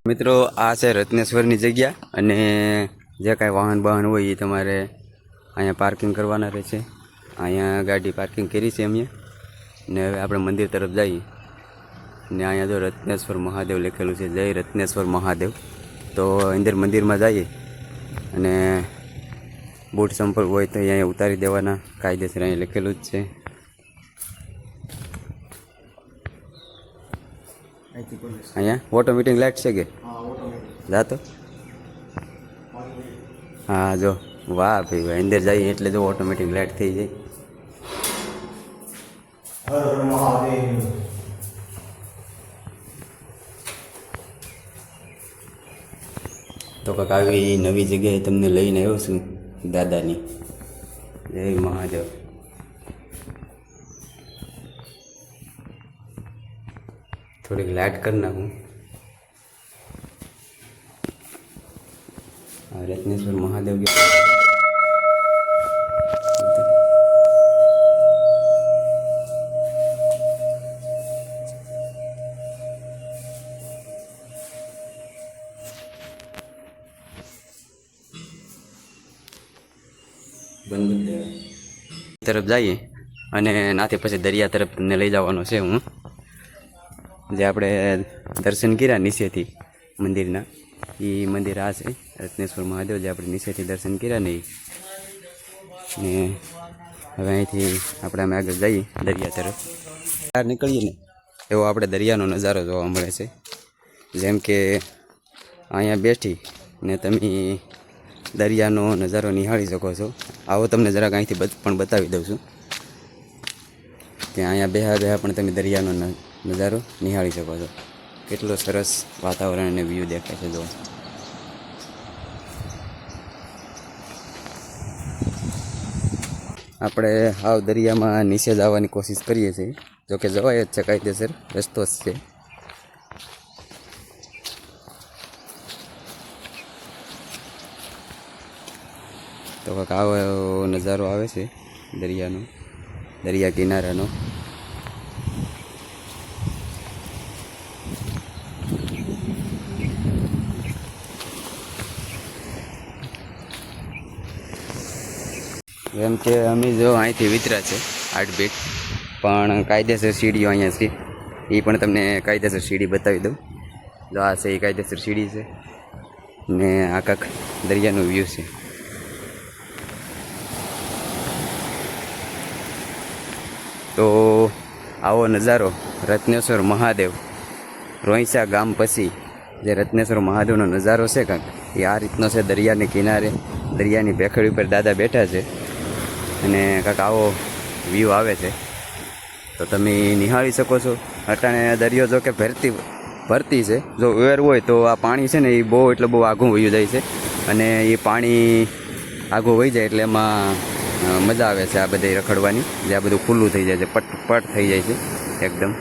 મિત્રો આ છે રત્નેશ્વરની જગ્યા અને જે કાંઈ વાહન હોય એ તમારે અહીંયા પાર્કિંગ કરવાના રહેશે. અહીંયા ગાડી પાર્કિંગ કરી છે અમે ને હવે આપણે મંદિર તરફ જઈએ. ને અહીંયા જો રત્નેશ્વર મહાદેવ લખેલું છે, જય રત્નેશ્વર મહાદેવ. તો અંદર મંદિરમાં જઈએ અને બૂટ સંપર્ક હોય તો અહીંયા ઉતારી દેવાના, કાયદેસર અહીંયા લખેલું જ છે. અહીંયા ઓટોમેટિક લાઇટ છે કે જાતો? હા જો, વાહ ભાઈ, અંદર જઈએ એટલે જો ઓટોમેટિક લાઇટ થઈ જાય. તો કાંક આવી નવી જગ્યાએ તમને લઈને આવ્યો છું દાદાની. જય મહાદેવ. થોડીક લાઇટ કરી નાખું. રત્નેશ્વર મહાદેવ તરફ જઈએ અને નાથી પછી દરિયા તરફ તમને લઈ જવાનો છે હું. જે આપણે દર્શન કર્યા નીચેથી મંદિરના, એ મંદિર આ છે રત્નેશ્વર મહાદેવ, જે આપણે નીચેથી દર્શન કર્યા ને. હવે અહીંથી આપણે અમે આગળ જઈએ દરિયા તરફ. બહાર નીકળીએ ને એવો આપણે દરિયાનો નજારો જોવા મળે છે. જેમ કે અહીંયા બેઠી ને તમે દરિયાનો નજારો નિહાળી શકો છો. આવો તમને જરાક અહીંથી પણ બતાવી દઉં છું કે અહીંયા બેહા પણ તમે દરિયાનો નજારો નિહાળી શકો છો. કેટલો સરસ વાતાવરણ અને વ્યૂ દેખાય છે. જો આપણે હાવ દરિયામાં નીચે જવાની કોશિશ કરીએ છીએ, જોકે જવાય જ છે, કાયદેસર રસ્તો જ છે. તો કાંઈક આવો નજારો આવે છે દરિયાનો, દરિયા કિનારાનો. એમ કે અમે જો અહીંથી વિતરા છે 8 ફીટ, પણ કાયદેસર સીડીઓ અહીંયા છે. એ પણ તમને કાયદેસર સીડી બતાવી દઉં. જો આ છે એ કાયદેસર સીડી છે ને આ કાંક દરિયાનો વ્યૂ છે. તો આવો નજારો રત્નેશ્વર મહાદેવ રોઈસા ગામ પછી જે રત્નેશ્વર મહાદેવનો નજારો છે કાંક એ આ રીતનો છે. દરિયાને કિનારે દરિયાની ભેખડી ઉપર દાદા બેઠા છે અને કાંક આવો વ્યૂ આવે છે. તો તમે નિહાળી શકો છો. અટાણે દરિયો જો કે ભરતી છે. જો વેર હોય તો આ પાણી છે ને એ બહુ આઘું વહી જાય છે અને એ પાણી આઘું વહી જાય એટલે એમાં મજા આવે છે આ બધી રખડવાની. જે આ બધું ખુલ્લું થઈ જાય છે, પટ થઈ જાય છે એકદમ.